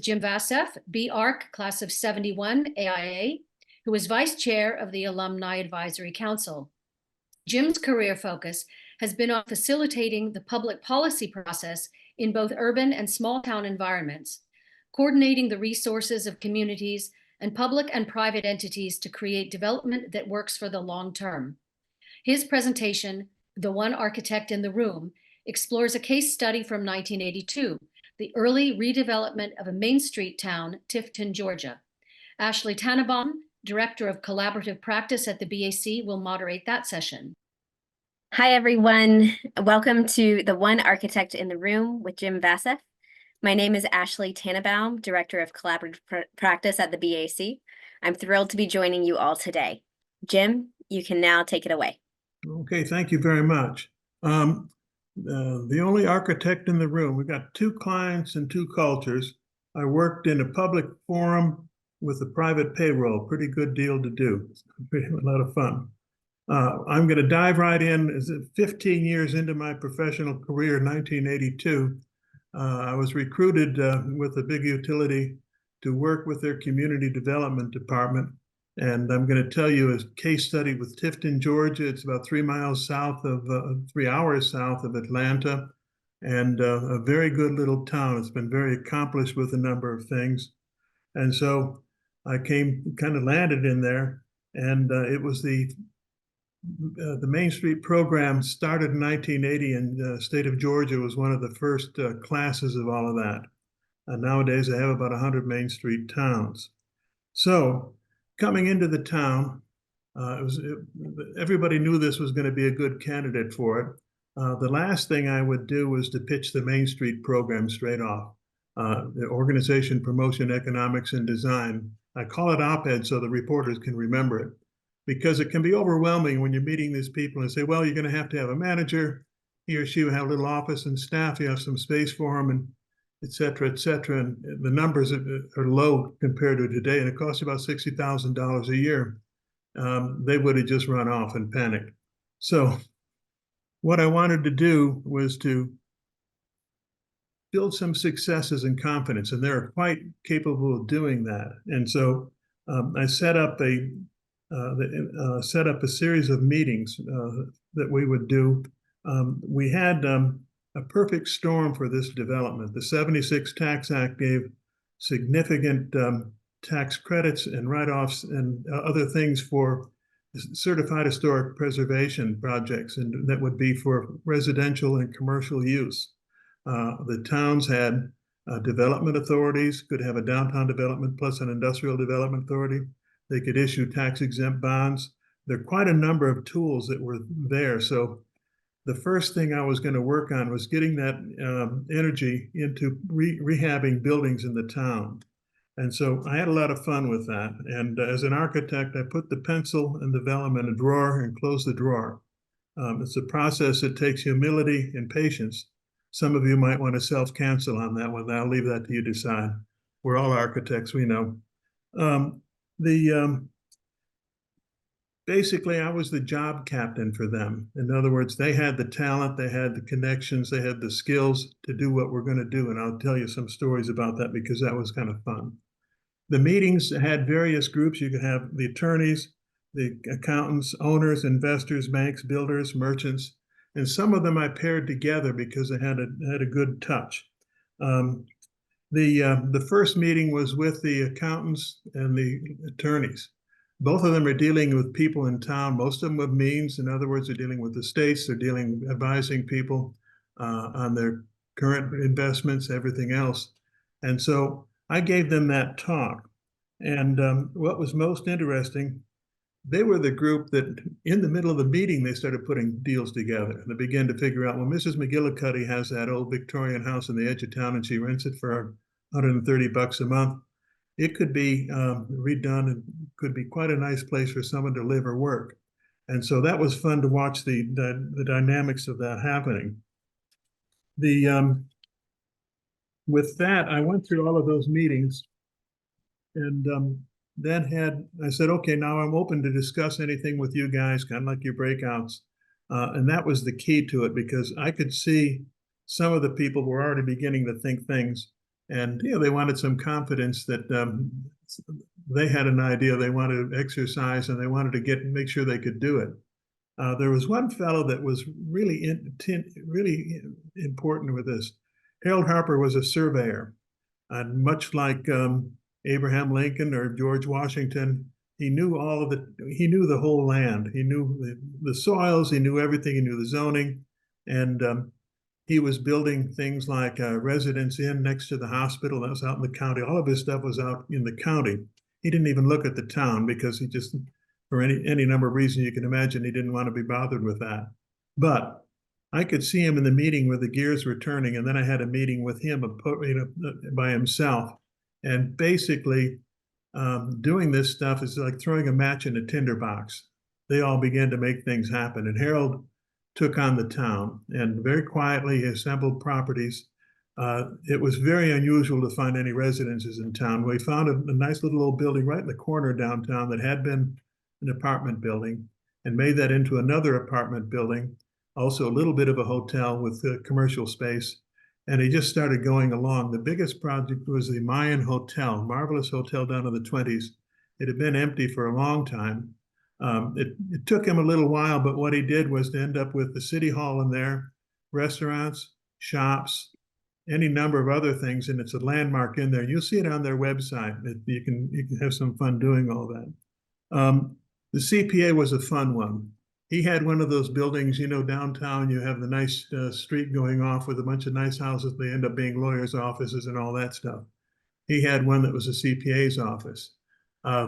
Jim Vaseff, BARC, class of 71, AIA, who is vice chair of the Alumni Advisory Council. Jim's career focus has been on facilitating the public policy process in both urban and small town environments, coordinating the resources of communities and public and private entities to create development that works for the long term. His presentation, The One Architect in the Room, explores a case study from 1982, the early redevelopment of a Main Street town, Tifton, Georgia. Ashley Tannenbaum, Director of Collaborative Practice at the BAC, will moderate that session. Hi, everyone. Welcome to The One Architect in the Room with Jim Vaseff. My name is Ashley Tannenbaum, Director of Collaborative Practice at the BAC. I'm thrilled to be joining you all today. Jim, you can now take it away. Okay, thank you very much. The only architect in the room. We've got two clients and two cultures. I worked in a public forum with a private payroll. Pretty good deal to do. A lot of fun. I'm going to dive right in. 15 years into my professional career, 1982, I was recruited with a big utility to work with their community development department. And I'm going to tell you a case study with Tifton, Georgia. It's about 3 hours south of Atlanta, and a very good little town. It's been very accomplished with a number of things. And so I landed in there, and it was the mainstreet program started in 1980, and the state of Georgia was one of the first classes of all of that. And nowadays they have about 100 Main Street towns. So coming into the town, everybody knew this was going to be a good candidate for it. The last thing I would do was to pitch the Main Street program straight off. The Organization, Promotion, Economics, and Design. I call it op-ed so the reporters can remember it, because it can be overwhelming when you're meeting these people and say, well, you're going to have a manager. He or she will have a little office and staff. You have some space for them, and et cetera, et cetera. And the numbers are low compared to today, and it costs about $60,000 a year. They would have just run off and panicked. So what I wanted to do was to build some successes and confidence, and they're quite capable of doing that. And so I set up a series of meetings that we would do. We had a perfect storm for this development. The 76 Tax Act gave significant tax credits and write-offs and other things for certified historic preservation projects, and that would be for residential and commercial use. The towns had development authorities, could have a downtown development plus an industrial development authority. They could issue tax-exempt bonds. There are quite a number of tools that were there. So the first thing I was going to work on was getting that energy into rehabbing buildings in the town. And so I had a lot of fun with that. And as an architect, I put the pencil and the vellum in a drawer and closed the drawer. It's a process that takes humility and patience. Some of you might want to self-cancel on that one. I'll leave that to you to decide. We're all architects, we know. Basically, I was the job captain for them. In other words, they had the talent, they had the connections, they had the skills to do what we're going to do. And I'll tell you some stories about that because that was kind of fun. The meetings had various groups. You could have the attorneys, the accountants, owners, investors, banks, builders, merchants, and some of them I paired together because they had a good touch. The first meeting was with the accountants and the attorneys. Both of them are dealing with people in town, most of them with means. In other words, they're dealing with the states, they're advising people on their current investments, everything else. And so I gave them that talk. And what was most interesting, they were the group that in the middle of the meeting, they started putting deals together. They began to figure out, well, Mrs. McGillicuddy has that old Victorian house in the edge of town and she rents it for $130 a month. It could be redone and could be quite a nice place for someone to live or work. And so that was fun to watch the dynamics of that happening. With that, I went through all of those meetings and I said, okay, now I'm open to discuss anything with you guys, kind of like your breakouts. And that was the key to it because I could see some of the people were already beginning to think things. And they wanted some confidence that they had an idea they wanted to exercise, and they wanted to make sure they could do it. There was one fellow that was really really important with this. Harold Harper was a surveyor, and much like Abraham Lincoln or George Washington, he knew he knew the whole land. He knew the soils, he knew everything, he knew the zoning, and he was building things like a residence inn next to the hospital that was out in the county. All of his stuff was out in the county. He didn't even look at the town because he just, for any number of reasons you can imagine, he didn't want to be bothered with that. But I could see him in the meeting where the gears were turning, and then I had a meeting with him by himself. And basically, doing this stuff is like throwing a match in a tinderbox. They all began to make things happen. And Harold took on the town and very quietly assembled properties. It was very unusual to find any residences in town. We found a nice little old building right in the corner downtown that had been an apartment building, and made that into another apartment building, also a little bit of a hotel with commercial space. And he just started going along. The biggest project was the Mayan Hotel, marvelous hotel down in the 20s. It had been empty for a long time. It took him a little while, but what he did was to end up with the city hall in there, restaurants, shops, any number of other things, and it's a landmark in there. You'll see it on their website. You can have some fun doing all that. The CPA was a fun one. He had one of those buildings, downtown, you have the nice street going off with a bunch of nice houses. They end up being lawyers' offices and all that stuff. He had one that was a CPA's office.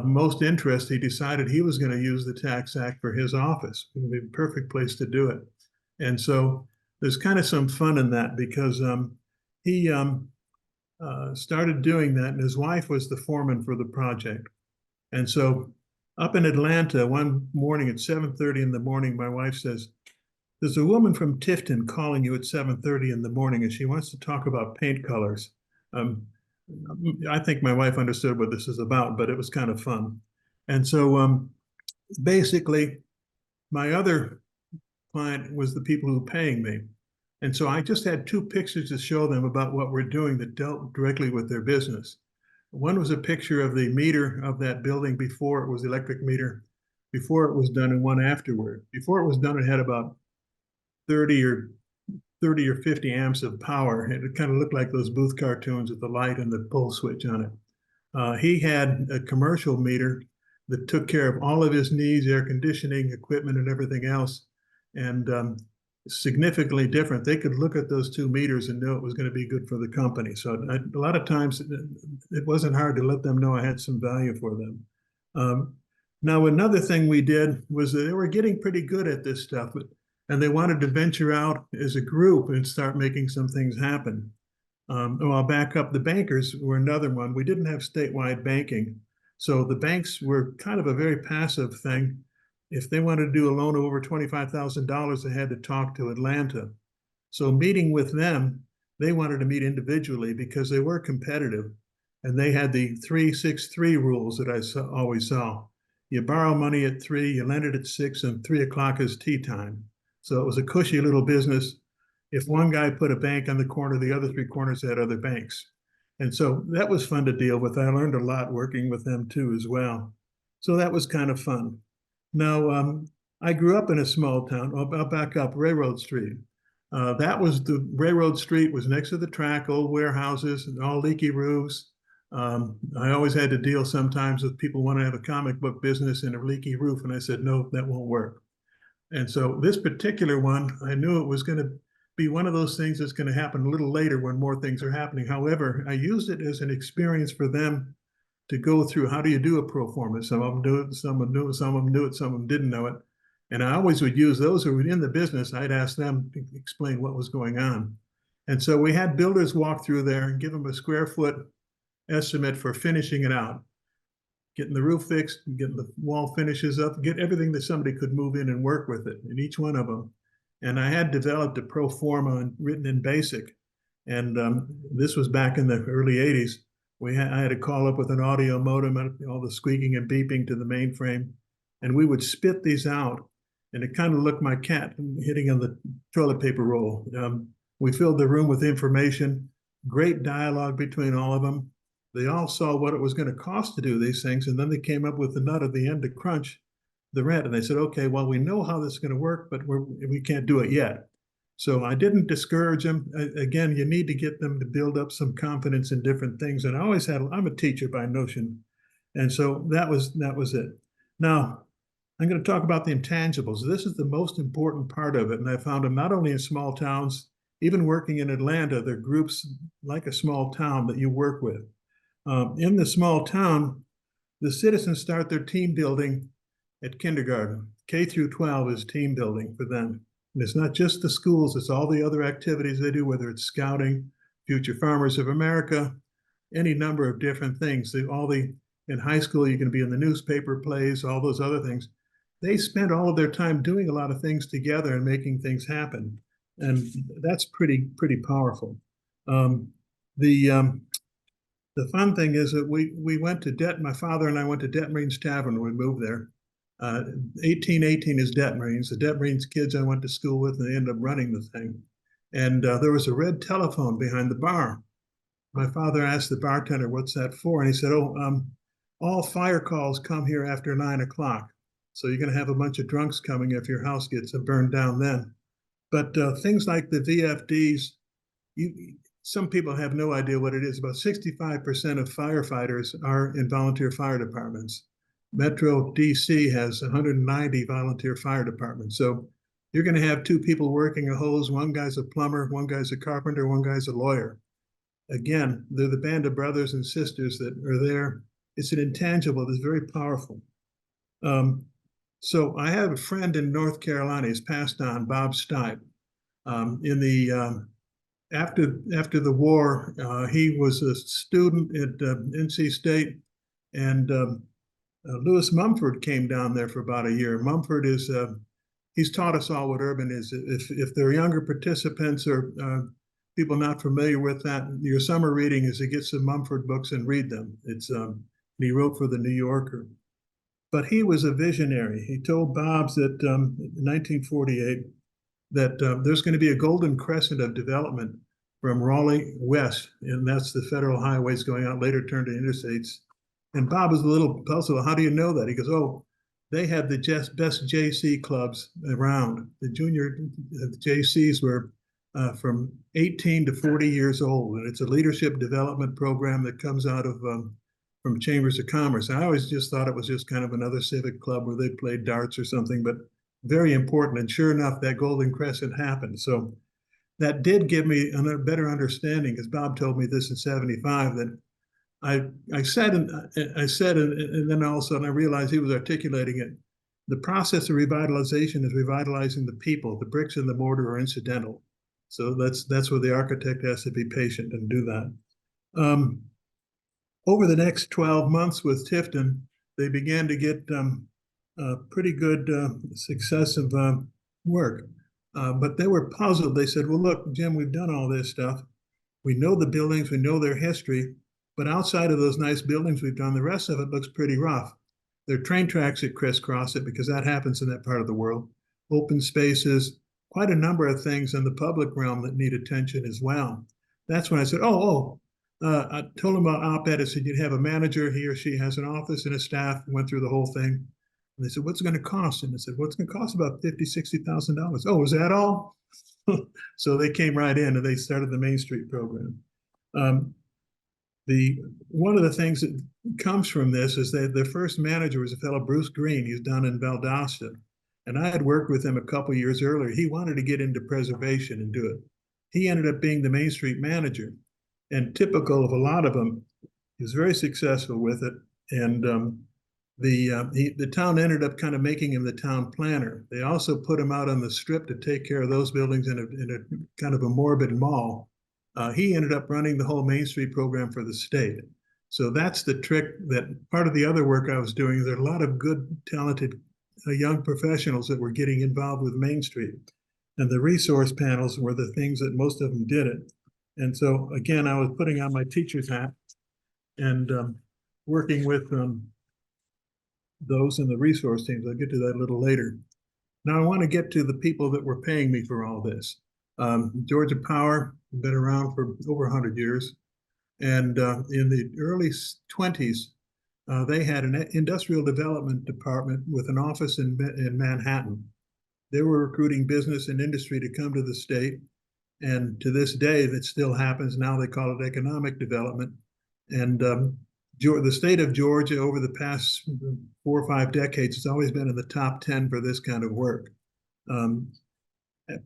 Most interest, he decided he was going to use the Tax Act for his office. It would be the perfect place to do it. And so there's kind of some fun in that, because he started doing that, and his wife was the foreman for the project. And so up in Atlanta, one morning at 7:30 in the morning, my wife says, "There's a woman from Tifton calling you at 7:30 in the morning, and she wants to talk about paint colors." I think my wife understood what this is about, but it was kind of fun. And so basically, my other client was the people who were paying me. And so I just had two pictures to show them about what we're doing that dealt directly with their business. One was a picture of the meter of that building before it was the electric meter, before it was done, and one afterward. Before it was done, it had about 30 or 50 amps of power. It kind of looked like those Booth cartoons with the light and the pull switch on it. He had a commercial meter that took care of all of his needs, air conditioning, equipment, and everything else. And significantly different. They could look at those two meters and know it was going to be good for the company. So a lot of times it wasn't hard to let them know I had some value for them. Now, another thing we did was that they were getting pretty good at this stuff, and they wanted to venture out as a group and start making some things happen. I'll back up. The bankers were another one. We didn't have statewide banking. So the banks were kind of a very passive thing. If they wanted to do a loan of over $25,000, they had to talk to Atlanta. So meeting with them, they wanted to meet individually because they were competitive. And they had the 3-6-3 rules that I always saw. You borrow money at 3, you lend it at 6, and 3 o'clock is tea time. So it was a cushy little business. If one guy put a bank on the corner, the other 3 corners had other banks. And so that was fun to deal with. I learned a lot working with them too as well. So that was kind of fun. Now, I grew up in a small town. I'll back up, Railroad Street. That was the Railroad Street was next to the track, old warehouses and all leaky roofs. I always had to deal sometimes with people want to have a comic book business and a leaky roof. And I said, no, that won't work. And so this particular one, I knew it was going to be one of those things that's going to happen a little later when more things are happening. However, I used it as an experience for them to go through. How do you do a pro forma? Some of them do it, some of them do it, some of them knew it, some of them didn't know it. And I always would use those who were in the business. I'd ask them to explain what was going on. And so we had builders walk through there and give them a square foot estimate for finishing it out, getting the roof fixed, getting the wall finishes up, get everything that somebody could move in and work with it in each one of them. And I had developed a pro forma written in BASIC. And this was back in the early 80s. I had to call up with an audio modem, all the squeaking and beeping to the mainframe, and we would spit these out, and it kind of looked my cat hitting on the toilet paper roll. We filled the room with information. great dialogue between all of them. They all saw what it was going to cost to do these things, and then they came up with the nut at the end to crunch the rent. And they said, okay, well, we know how this is going to work, but we can't do it yet. So I didn't discourage them. Again, you need to get them to build up some confidence in different things. And I always had, I'm a teacher by notion. And so that was it. Now, I'm going to talk about the intangibles. This is the most important part of it. And I found them not only in small towns, even working in Atlanta, there are groups like a small town that you work with. In the small town, the citizens start their team building at kindergarten. K through 12 is team building for them. And it's not just the schools, it's all the other activities they do, whether it's scouting, Future Farmers of America, any number of different things. In high school, you can be in the newspaper plays, all those other things. They spend all of their time doing a lot of things together and making things happen. And that's pretty powerful. The fun thing is that we went to my father and I went to Detmarine's Tavern when we moved there. 1818 is Detmarine's. The Detmarine's kids I went to school with, and they ended up running the thing. And there was a red telephone behind the bar. My father asked the bartender, what's that for? And he said, all fire calls come here after 9 o'clock. So you're going to have a bunch of drunks coming if your house gets burned down then. But things like the VFDs, some people have no idea what it is. About 65% of firefighters are in volunteer fire departments. Metro DC has 190 volunteer fire departments. So you're going to have two people working a hose. One guy's a plumber, one guy's a carpenter, one guy's a lawyer. Again, they're the band of brothers and sisters that are there. It's an intangible that's very powerful. So I have a friend in North Carolina. He's passed on, Bob Stipe. After the war, he was a student at NC State, and Lewis Mumford came down there for about a year. Mumford is, he's taught us all what urban is. If there are younger participants or people not familiar with that, your summer reading is to get some Mumford books and read them. He wrote for the New Yorker. But he was a visionary. He told Bob's that in 1948 that there's going to be a golden crescent of development from Raleigh west, and that's the federal highways going out, later turned to interstates. And Bob was a little puzzled. How do you know that? He goes, they had the best JC clubs around. The junior JCs were from 18 to 40 years old, and it's a leadership development program that comes out of from Chambers of Commerce. I always just thought it was just kind of another civic club where they played darts or something, but very important. And sure enough, that Golden Crescent happened. So that did give me a better understanding, because Bob told me this in 75, that I said, and then all of a sudden I realized he was articulating it. The process of revitalization is revitalizing the people. The bricks and the mortar are incidental. So that's where the architect has to be patient and do that. Over the next 12 months with Tifton, they began to get pretty good successive work. But they were puzzled. They said, well, look, Jim, we've done all this stuff. We know the buildings, we know their history, but outside of those nice buildings we've done, the rest of it looks pretty rough. There are train tracks that crisscross it, because that happens in that part of the world. Open spaces, quite a number of things in the public realm that need attention as well. That's when I said, I told him about op-ed. I said, you'd have a manager, he or she has an office and a staff, went through the whole thing. And they said, what's it going to cost? And I said, what's it going to cost? About $50,000, $60,000. Oh, is that all? So they came right in and they started the Main Street program. One of the things that comes from this is that their first manager was a fellow, Bruce Green. He's down in Valdosta. And I had worked with him a couple of years earlier. He wanted to get into preservation and do it. He ended up being the Main Street manager. And typical of a lot of them, he was very successful with it. And the town ended up kind of making him the town planner. They also put him out on the strip to take care of those buildings in a kind of a morbid mall. He ended up running the whole Main Street program for the state. So that's the trick. That part of the other work I was doing, there are a lot of good, talented young professionals that were getting involved with Main Street. And the resource panels were the things that most of them did it. And so, again, I was putting on my teacher's hat and working with those in the resource teams. I'll get to that a little later. Now I want to get to the people that were paying me for all this. Georgia Power, been around for over 100 years. And in the early 20s, they had an industrial development department with an office in Manhattan. They were recruiting business and industry to come to the state. And to this day, that still happens. Now they call it economic development. And the state of Georgia over the past 4 or 5 decades has always been in the top 10 for this kind of work.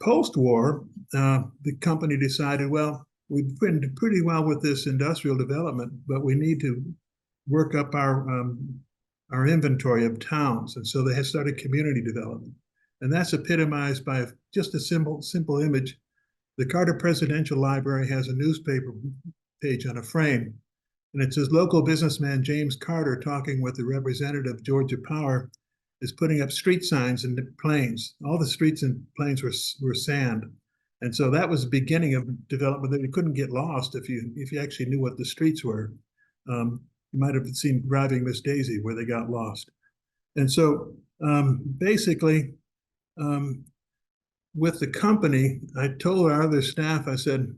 Post-war, the company decided, well, we've been pretty well with this industrial development, but we need to work up our inventory of towns. And so they had started community development. And that's epitomized by just a simple image. The Carter Presidential Library has a newspaper page on a frame, and it says local businessman James Carter talking with the representative of Georgia Power is putting up street signs in the plains. All the streets and plains were sand. And so that was the beginning of development that you couldn't get lost if you actually knew what the streets were. You might have seen Driving Miss Daisy where they got lost. And so basically, with the company, I told our other staff, I said,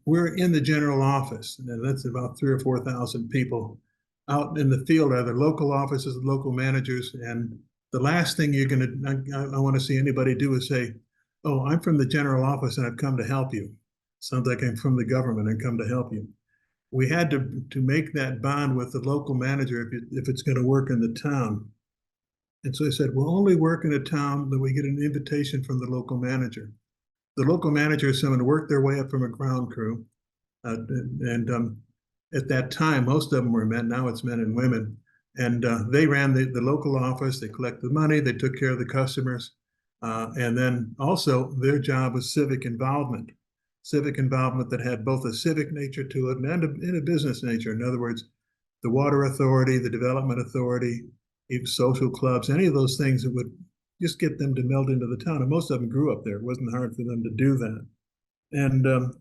we're in the general office, and that's about 3,000 or 4,000 people. Out in the field are the local offices, the local managers, and the last thing I want to see anybody do is say, oh, I'm from the general office and I've come to help you. Sounds like I'm from the government and come to help you. We had to make that bond with the local manager if it's going to work in the town. And so I said, we'll only work in a town that we get an invitation from the local manager. The local manager is someone who worked their way up from a ground crew. At that time, most of them were men. Now it's men and women. And they ran the local office. They collected money. They took care of the customers. And then also their job was civic involvement that had both a civic nature to it and a business nature. In other words, the water authority, the development authority, even social clubs, any of those things that would just get them to meld into the town. And most of them grew up there. It wasn't hard for them to do that. And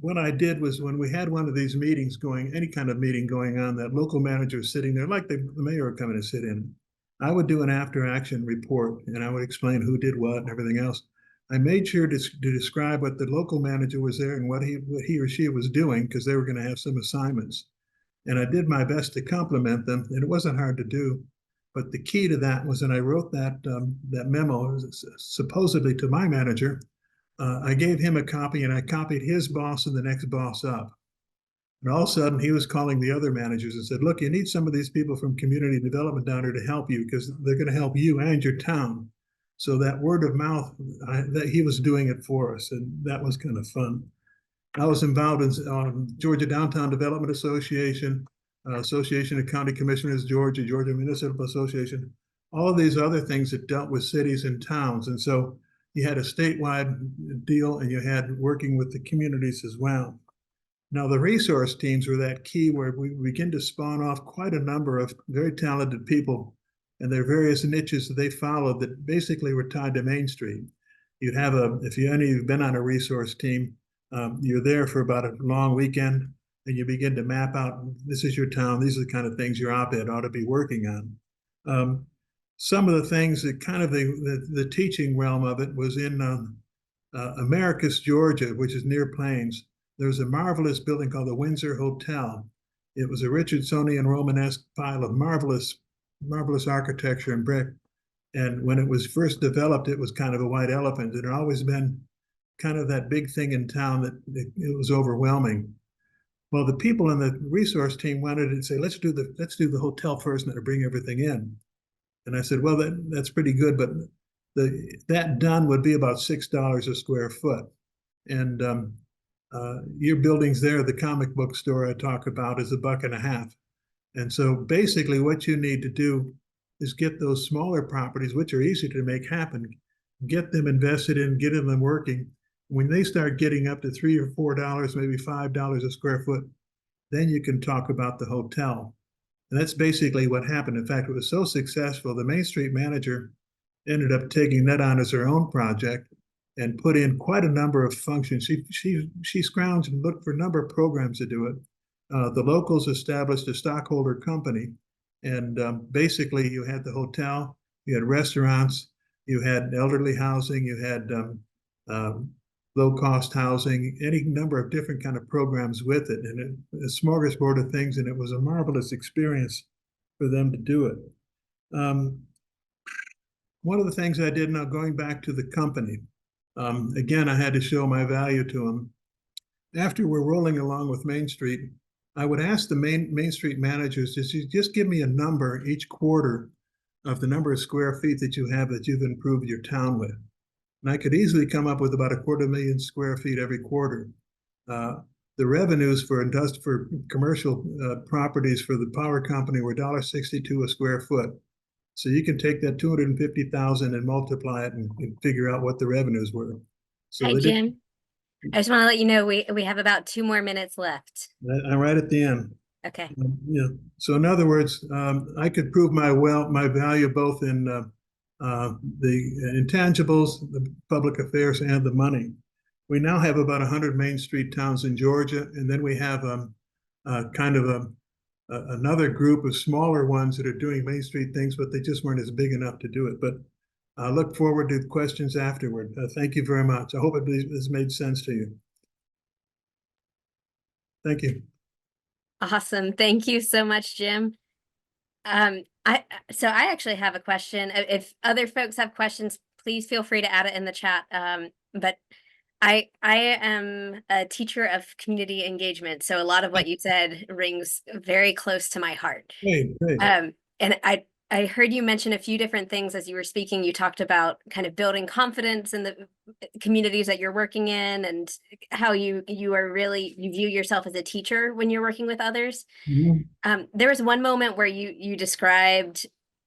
what I did was when we had one of these meetings any kind of meeting going on, that local manager was sitting there like the mayor would come in and sit in. I would do an after action report and I would explain who did what and everything else. I made sure to describe what the local manager was there and what he or she was doing, because they were going to have some assignments. And I did my best to compliment them, and it wasn't hard to do. But the key to that was when I wrote that memo, supposedly to my manager, I gave him a copy and I copied his boss and the next boss up. And all of a sudden he was calling the other managers and said, look, you need some of these people from community development down here to help you, because they're going to help you and your town. So that word of mouth, that he was doing it for us, and that was kind of fun. I was involved in Georgia Downtown Development Association, Association of County Commissioners, Georgia Municipal Association, all of these other things that dealt with cities and towns. And so you had a statewide deal and you had working with the communities as well. Now the resource teams were that key where we begin to spawn off quite a number of very talented people and their various niches that they followed that basically were tied to Main Street. You'd have if you've been on a resource team, you're there for about a long weekend and you begin to map out, this is your town, these are the kind of things your op-ed ought to be working on. Some of the things that kind of the teaching realm of it was in Americus, Georgia, which is near Plains. There's a marvelous building called the Windsor Hotel. It was a Richardsonian Romanesque pile of marvelous architecture and brick. And when it was first developed, it was kind of a white elephant. It had always been kind of that big thing in town that it was overwhelming. Well, the people in the resource team wanted to say, let's do the hotel first and then bring everything in. And I said, well, that's pretty good, but that done would be about $6 a square foot. And your buildings there, the comic book store I talk about, is $1.50. And so basically what you need to do is get those smaller properties, which are easy to make happen, get them invested in, get them working. When they start getting up to $3 or $4, maybe $5 a square foot, then you can talk about the hotel. And that's basically what happened. In fact, it was so successful, the Main Street manager ended up taking that on as her own project and put in quite a number of functions. She scrounged and looked for a number of programs to do it. The locals established a stockholder company, and basically you had the hotel, you had restaurants, you had elderly housing, you had low-cost housing, any number of different kind of programs with it, and a smorgasbord of things, and it was a marvelous experience for them to do it. One of the things I did, now going back to the company, again, I had to show my value to them. After we're rolling along with Main Street, I would ask the Main Street managers to just give me a number each quarter of the number of square feet that you have that you've improved your town with. And I could easily come up with about 250,000 square feet every quarter. The revenues for commercial properties for the power company were $1.62 a square foot. So you can take that 250,000 and multiply it and figure out what the revenues were. So Hi, Jim. I just want to let you know we have about 2 more minutes left. I'm right at the end. Okay. Yeah. So in other words, I could prove my value both in the intangibles, the public affairs, and the money. We now have about 100 Main Street towns in Georgia, and then we have kind of another group of smaller ones that are doing Main Street things, but they just weren't as big enough to do it. But I look forward to questions afterward. Thank you very much. I hope it has made sense to you. Thank you. Awesome. Thank you so much, Jim. I actually have a question. If other folks have questions, please feel free to add it in the chat. But I am a teacher of community engagement, so a lot of what you said rings very close to my heart. Great. And I heard you mention a few different things as you were speaking. You talked about kind of building confidence in the communities that you're working in, and how you view yourself as a teacher when you're working with others. Mm-hmm. There was one moment where you described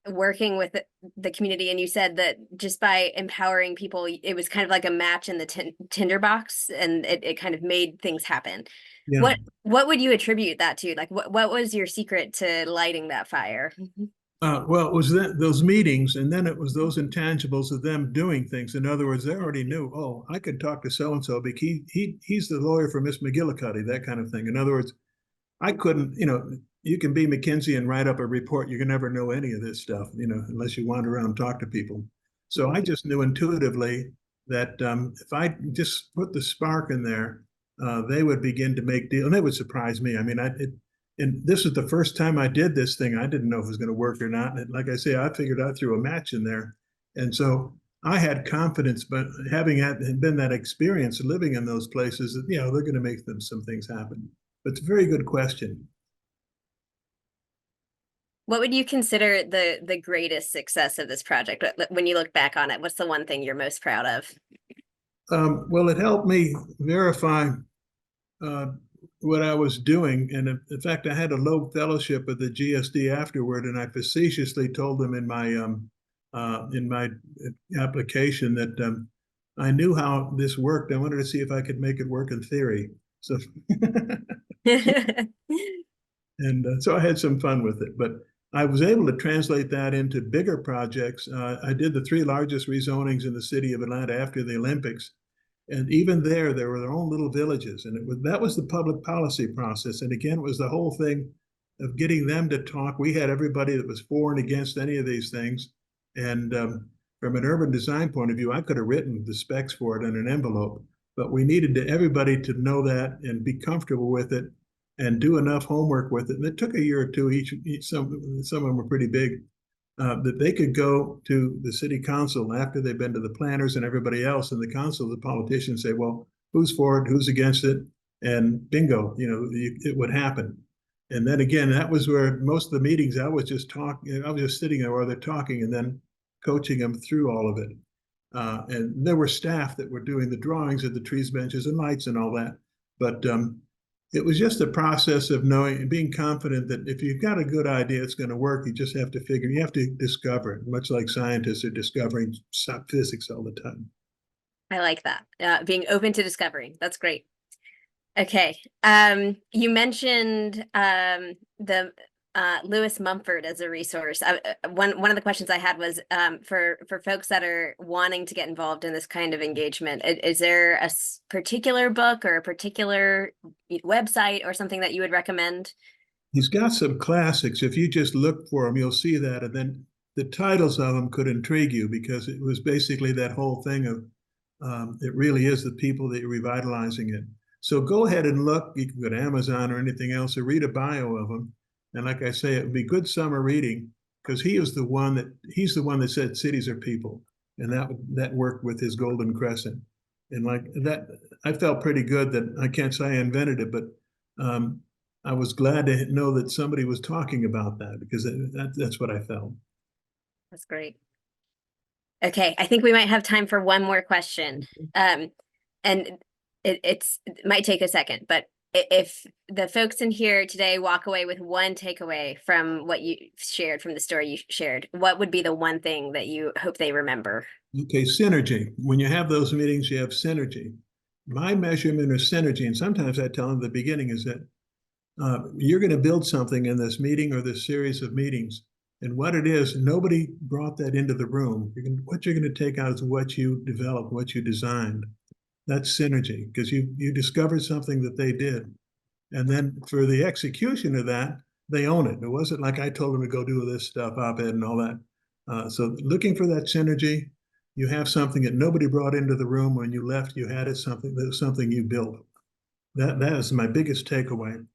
working with the community, and you said that just by empowering people, it was kind of like a match in the tinderbox, and it kind of made things happen. Yeah. What would you attribute that to? Like, what was your secret to lighting that fire? Well, it was those meetings, and then it was those intangibles of them doing things. In other words, they already knew, oh, I could talk to so-and-so because he's the lawyer for Miss McGillicuddy, that kind of thing. In other words, I couldn't, you can be McKinsey and write up a report. You can never know any of this stuff, unless you wander around and talk to people. So I just knew intuitively that if I just put the spark in there, they would begin to make deals, and it would surprise me. I mean, and this is the first time I did this thing. I didn't know if it was going to work or not. And like I say, I figured I threw a match in there. And so I had confidence, but having been that experience living in those places, that, they're going to make some things happen. But it's a very good question. What would you consider the greatest success of this project? When you look back on it, what's the one thing you're most proud of? Well, it helped me verify what I was doing. And in fact, I had a low fellowship at the GSD afterward, and I facetiously told them in my application that I knew how this worked. I wanted to see if I could make it work in theory. So, and so I had some fun with it. But I was able to translate that into bigger projects. I did the 3 largest rezonings in the city of Atlanta after the Olympics. And even there were their own little villages. And that was the public policy process. And again, it was the whole thing of getting them to talk. We had everybody that was for and against any of these things. And from an urban design point of view, I could have written the specs for it in an envelope. But we needed everybody to know that and be comfortable with it and do enough homework with it. And it took a year or two each. Some of them were pretty big. That they could go to the city council after they've been to the planners and everybody else in the council, the politicians say, well, who's for it, who's against it? And bingo, it would happen. And then again, that was where most of the meetings, I was just sitting there while they're talking and then coaching them through all of it. And there were staff that were doing the drawings of the trees, benches, and lights and all that. But it was just a process of knowing and being confident that if you've got a good idea, it's going to work. You just have to discover it, much like scientists are discovering physics all the time. I like that. Being open to discovering. That's great. Okay. You mentioned the Lewis Mumford as a resource. One of the questions I had was for folks that are wanting to get involved in this kind of engagement, is there a particular book or a particular website or something that you would recommend? He's got some classics. If you just look for them, you'll see that. And then the titles of them could intrigue you because it was basically that whole thing of it really is the people that you're revitalizing it. So go ahead and look. You can go to Amazon or anything else or read a bio of them. And like I say, it would be good summer reading because he's the one that said cities are people, and that worked with his Golden Crescent. And like that, I felt pretty good that I can't say I invented it, but I was glad to know that somebody was talking about that because that's what I felt. That's great. Okay, I think we might have time for one more question. And it might take a second, but if the folks in here today walk away with one takeaway from what you shared, from the story you shared, what would be the one thing that you hope they remember? Okay, synergy. When you have those meetings, you have synergy. My measurement of synergy, and sometimes I tell them at the beginning, is that you're going to build something in this meeting or this series of meetings. And what it is, nobody brought that into the room. What you're going to take out is what you developed, what you designed. That's synergy because you discovered something that they did. And then for the execution of that, they own it. It wasn't like I told them to go do this stuff, op-ed and all that. So looking for that synergy, you have something that nobody brought into the room. When you left, you had it, something that was something you built. That is my biggest takeaway.